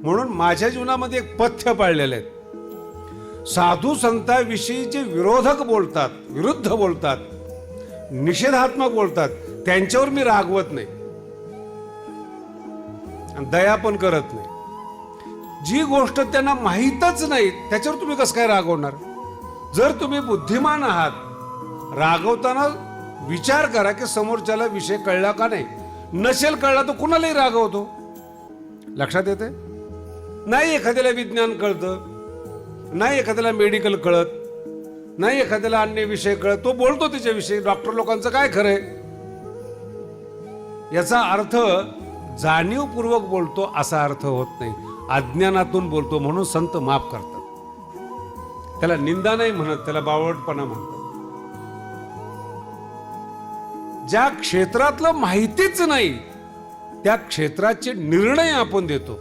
म्हणून माझ्या जीवनामध्ये एक पथ्य पाळलेले आहेत. साधू संतांविषयी जे विरोधक बोलतात, विरुद्ध बोलतात, निषेधात्मक बोलतात, त्यांच्यावर मी रागवत नाही आणि दया पण करत नाही. जी गोष्ट त्यांना माहीतच नाही त्याच्यावर तुम्ही कसं काय रागवणार? जर तुम्ही बुद्धिमान आहात, रागवताना विचार करा की समोरच्याला विषय कळला का नाही. नसेल कळला तर कुणालाही रागवतो. लक्षात येते? नाही एखाद्याला विज्ञान कळतं, नाही एखाद्याला मेडिकल कळत, नाही एखाद्याला अन्य विषय कळत, तो बोलतो त्याच्याविषयी. डॉक्टर लोकांचं काय खरंय? याचा अर्थ जाणीवपूर्वक बोलतो असा अर्थ होत नाही, अज्ञानातून बोलतो. म्हणून संत माफ करतात. त्याला निंदा नाही म्हणत, त्याला बावळटपणा म्हणतात. ज्या क्षेत्रातलं माहितीच नाही त्या क्षेत्राचे निर्णय आपण देतो.